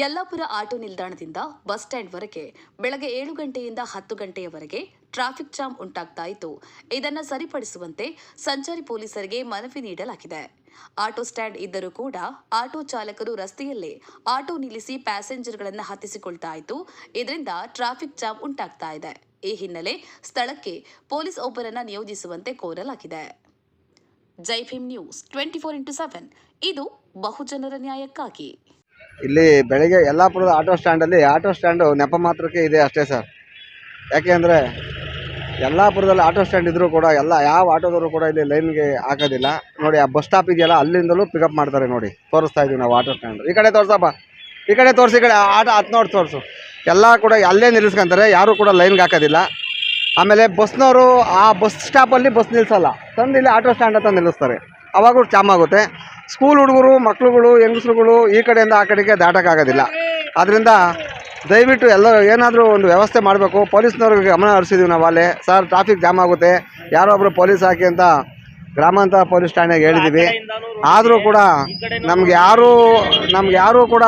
Yellapur auto ನಿಲ್ದಾಣದಿಂದ bus ಸ್ಟ್ಯಾಂಡ್ವರೆಗೆ ಬೆಳಗ್ಗೆ 7 ಗಂಟೆಯಿಂದ 10 ಗಂಟೆಯವರೆಗೆ ಟ್ರಾಫಿಕ್ ಜಾಮ್ ಉಂಟಾಗ್ತಾ ಇತ್ತು. ಇದನ್ನು ಸರಿಪಡಿಸುವಂತೆ ಸಂಚಾರಿ ಪೊಲೀಸರಿಗೆ ಮನವಿ ನೀಡಲಾಗಿದೆ. ಆಟೋ ಸ್ಟ್ಯಾಂಡ್ ಇದ್ದರೂ ಕೂಡ ಆಟೋ ಚಾಲಕರು ರಸ್ತೆಯಲ್ಲೇ ಆಟೋ ನಿಲ್ಲಿಸಿ ಪ್ಯಾಸೆಂಜರ್ಗಳನ್ನು ಹತ್ತಿಸಿಕೊಳ್ತಾ ಇತ್ತು. ಇದರಿಂದ ಟ್ರಾಫಿಕ್ ಜಾಮ್ ಉಂಟಾಗ್ತಾ ಇದೆ. ಈ ಹಿನ್ನೆಲೆ ಸ್ಥಳಕ್ಕೆ ಪೊಲೀಸ್ ಒಬ್ಬರನ್ನ ನಿಯೋಜಿಸುವಂತೆ ಕೋರಲಾಗಿದೆ. ಜೈ ಭೀಮ್ ನ್ಯೂಸ್ 24x7 ಇದು ಬಹುಜನರ ನ್ಯಾಯಕ್ಕಾಗಿ. ಇಲ್ಲಿ ಬೆಳಗ್ಗೆ ಯಲ್ಲಾಪುರದ ಆಟೋ ಸ್ಟ್ಯಾಂಡು ನೆಪ ಮಾತ್ರಕ್ಕೆ ಇದೆ ಅಷ್ಟೇ ಸರ್. ಯಾಕೆ ಅಂದರೆ ಯಲ್ಲಾಪುರದಲ್ಲಿ ಆಟೋ ಸ್ಟ್ಯಾಂಡ್ ಇದ್ದರೂ ಕೂಡ ಯಾವ ಆಟೋದವರು ಕೂಡ ಇಲ್ಲಿ ಲೈನ್ಗೆ ಹಾಕೋದಿಲ್ಲ. ನೋಡಿ, ಆ ಬಸ್ ಸ್ಟಾಪ್ ಇದೆಯಲ್ಲ, ಅಲ್ಲಿಂದಲೂ ಪಿಕಪ್ ಮಾಡ್ತಾರೆ. ನೋಡಿ, ತೋರಿಸ್ತಾ ಇದ್ದೀವಿ ನಾವು ಆಟೋ ಸ್ಟ್ಯಾಂಡ್. ಈ ಕಡೆ ತೋರಿಸಪ್ಪ, ಈ ಕಡೆ ತೋರಿಸಿ, ಈ ಕಡೆ ಆಟೋ ಹತ್ತು ನೋಡಿ ತೋರಿಸು. ಎಲ್ಲ ಕೂಡ ಅಲ್ಲೇ ನಿಲ್ಲಿಸ್ಕೊಂತಾರೆ, ಯಾರೂ ಕೂಡ ಲೈನ್ಗೆ ಹಾಕೋದಿಲ್ಲ. ಆಮೇಲೆ ಬಸ್ನವರು ಆ ಬಸ್ ಸ್ಟಾಪಲ್ಲಿ ಬಸ್ ನಿಲ್ಲಿಸಲ್ಲ, ತಂದು ಇಲ್ಲಿ ಆಟೋ ಸ್ಟ್ಯಾಂಡ್ ಹತ್ರ ನಿಲ್ಲಿಸ್ತಾರೆ. ಅವಾಗೂ ಜಾಮ್ ಆಗುತ್ತೆ. ಸ್ಕೂಲ್ ಹುಡುಗರು, ಮಕ್ಕಳುಗಳು, ಹೆಂಗಸ್ರುಗಳು ಈ ಕಡೆಯಿಂದ ಆ ಕಡೆಗೆ ದಾಟೋಕ್ಕಾಗೋದಿಲ್ಲ. ಆದ್ದರಿಂದ ದಯವಿಟ್ಟು ಎಲ್ಲರೂ ಏನಾದರೂ ಒಂದು ವ್ಯವಸ್ಥೆ ಮಾಡಬೇಕು. ಪೊಲೀಸ್ನವ್ರಿಗೆ ಗಮನ ಹರಿಸಿದ್ದೀವಿ ನಾವು. ಅಲ್ಲೇ ಸರ್ ಟ್ರಾಫಿಕ್ ಜಾಮ್ ಆಗುತ್ತೆ, ಯಾರೋ ಒಬ್ಬರು ಪೊಲೀಸ್ ಹಾಕಿ ಅಂತ ಗ್ರಾಮಾಂತರ ಪೊಲೀಸ್ ಠಾಣೆಗೆ ಹೇಳಿದ್ದೀವಿ. ಆದರೂ ಕೂಡ ನಮ್ಗೆ ಯಾರೂ ಕೂಡ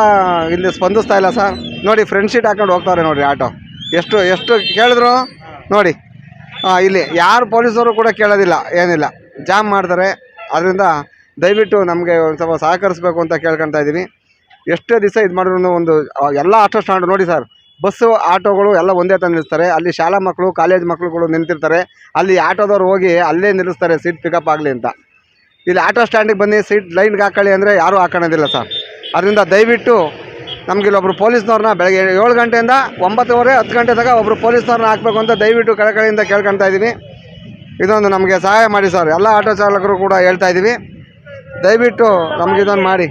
ಇಲ್ಲಿ ಸ್ಪಂದಿಸ್ತಾ ಇಲ್ಲ ಸರ್. ನೋಡಿ, ಫ್ರಂಟ್ ಸೀಟ್ ಹಾಕೊಂಡು ಹೋಗ್ತಾರೆ ನೋಡಿ ಆಟೋ. ಎಷ್ಟು ಕೇಳಿದ್ರು ನೋಡಿ. ಇಲ್ಲಿ ಯಾರು ಪೊಲೀಸರು ಕೂಡ ಕೇಳೋದಿಲ್ಲ, ಏನಿಲ್ಲ, ಜಾಮ್ ಮಾಡ್ತಾರೆ. ಅದರಿಂದ ದಯವಿಟ್ಟು ನಮಗೆ ಒಂದು ಸ್ವಲ್ಪ ಸಹಕರಿಸಬೇಕು ಅಂತ ಕೇಳ್ಕೊತಾ ಇದ್ದೀವಿ. ಎಷ್ಟೇ ದಿವಸ ಇದು ಮಾಡಿದ್ರು ಒಂದು ಎಲ್ಲ ಆಟೋ ಸ್ಟ್ಯಾಂಡ್ ನೋಡಿ ಸರ್, ಬಸ್ಸು ಆಟೋಗಳು ಎಲ್ಲ ಒಂದೇ ತಂದು ನಿಲ್ಲಿಸ್ತಾರೆ. ಅಲ್ಲಿ ಶಾಲಾ ಮಕ್ಕಳು, ಕಾಲೇಜ್ ಮಕ್ಕಳುಗಳು ನಿಂತಿರ್ತಾರೆ. ಅಲ್ಲಿ ಆಟೋದವ್ರು ಹೋಗಿ ಅಲ್ಲೇ ನಿಲ್ಲಿಸ್ತಾರೆ ಸೀಟ್ ಪಿಕಪ್ ಆಗಲಿ ಅಂತ. ಇಲ್ಲಿ ಆಟೋ ಸ್ಟ್ಯಾಂಡಿಗೆ ಬನ್ನಿ, ಸೀಟ್ ಲೈನ್ಗೆ ಹಾಕೊಳ್ಳಿ ಅಂದರೆ ಯಾರೂ ಹಾಕೊಳ್ಳೋದಿಲ್ಲ ಸರ್. ಅದರಿಂದ ದಯವಿಟ್ಟು ನಮಗಿಲ್ಲಿ ಒಬ್ಬರು ಪೊಲೀಸ್ನವ್ರನ್ನ ಬೆಳಗ್ಗೆ 7 ಗಂಟೆಯಿಂದ 9:30, 10 ಗಂಟೆ ತನಕ ಒಬ್ಬರು ಪೊಲೀಸ್ನವ್ರನ್ನ ಹಾಕಬೇಕು ಅಂತ ದಯವಿಟ್ಟು ಕಳಕಳಿಯಿಂದ ಕೇಳ್ಕೊತಾ ಇದ್ದೀವಿ. ಇದೊಂದು ನಮಗೆ ಸಹಾಯ ಮಾಡಿ ಸರ್. ಎಲ್ಲ ಆಟೋ ಚಾಲಕರು ಕೂಡ ಹೇಳ್ತಾ ಇದ್ದೀವಿ, ದಯವಿಟ್ಟು ನಮಗಿದೊಂದು ಮಾಡಿ.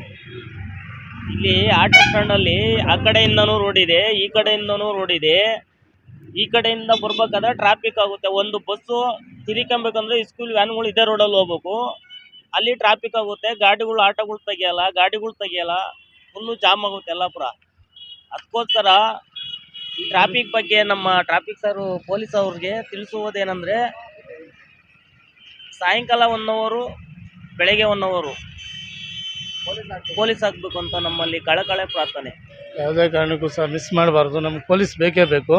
ಇಲ್ಲಿ ಆಟೋ ಸ್ಟ್ಯಾಂಡಲ್ಲಿ ಆ ಕಡೆಯಿಂದನೂ ರೋಡ್ ಇದೆ, ಈ ಕಡೆಯಿಂದನೂ ರೋಡ್ ಇದೆ. ಈ ಕಡೆಯಿಂದ ಬರ್ಬೇಕಾದ್ರೆ ಟ್ರಾಫಿಕ್ ಆಗುತ್ತೆ. ಒಂದು ಬಸ್ಸು ತಿರ್ಕೊಬೇಕಂದ್ರೆ ಸ್ಕೂಲ್ ವ್ಯಾನ್ಗಳು ಇದೇ ರೋಡಲ್ಲಿ ಹೋಗ್ಬೇಕು. ಅಲ್ಲಿ ಟ್ರಾಫಿಕ್ ಆಗುತ್ತೆ. ಆಟೋಗಳು ತೆಗಿಯಲ್ಲ, ಫುಲ್ಲು ಜಾಮ್ ಆಗುತ್ತೆ ಯಲ್ಲಾಪುರ. ಅದಕ್ಕೋಸ್ಕರ ಈ ಟ್ರಾಫಿಕ್ ಬಗ್ಗೆ ನಮ್ಮ ಟ್ರಾಫಿಕ್ ಸರು ಪೊಲೀಸ್ ಅವ್ರಿಗೆ ತಿಳಿಸುವುದೇನೆಂದರೆ, ಸಾಯಂಕಾಲ 1 ಅವರ್, ಬೆಳಗ್ಗೆ 1 ಅವರ್ ಪೊಲೀಸ್ ಹಾಕಬೇಕು ಅಂತ ನಮ್ಮಲ್ಲಿ ಕಳಕಳೆ ಪ್ರಾರ್ಥನೆ. ಯಾವುದೇ ಕಾರಣಕ್ಕೂ ಸಹ ಮಿಸ್ ಮಾಡಬಾರ್ದು. ನಮ್ಗೆ ಪೊಲೀಸ್ ಬೇಕೇ ಬೇಕು.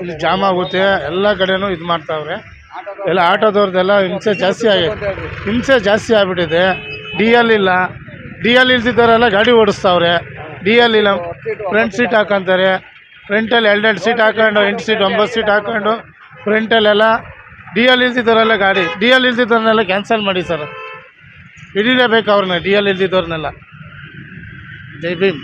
ಇಲ್ಲಿ ಜಾಮ್ ಆಗುತ್ತೆ, ಎಲ್ಲ ಕಡೆನೂ ಇದು ಮಾಡ್ತಾವ್ರೆ. ಎಲ್ಲ ಆಟೋದವ್ರದ್ದೆಲ್ಲ ಹಿಂಸೆ ಜಾಸ್ತಿ ಆಗಿಬಿಟ್ಟಿದೆ. ಡಿ ಎಲ್ ಇಲ್ದಿದ್ದವರೆಲ್ಲ ಗಾಡಿ ಓಡಿಸ್ತಾವ್ರೆ. ಡಿ ಎಲ್ ಇಲ್ಲ, ಫ್ರಂಟ್ ಸೀಟ್ ಹಾಕೊಂತಾರೆ. ಫ್ರಂಟಲ್ಲಿ 2 ಸೀಟ್ ಹಾಕೊಂಡು 8 ಸೀಟ್ 9 ಸೀಟ್ ಹಾಕೊಂಡು ಫ್ರಂಟಲ್ಲೆಲ್ಲ ಡಿ ಎಲ್ ಇಲ್ದಿದ್ದವ್ರನ್ನೆಲ್ಲ ಕ್ಯಾನ್ಸಲ್ ಮಾಡಿ ಸರ್. ಹಿಡಿಲೇಬೇಕು ಅವ್ರನ್ನ, ಡಿ ಎಲ್ ಇಲ್ದಿದ್ದವ್ರನ್ನೆಲ್ಲ. ಜೈ ಭೀಮ್.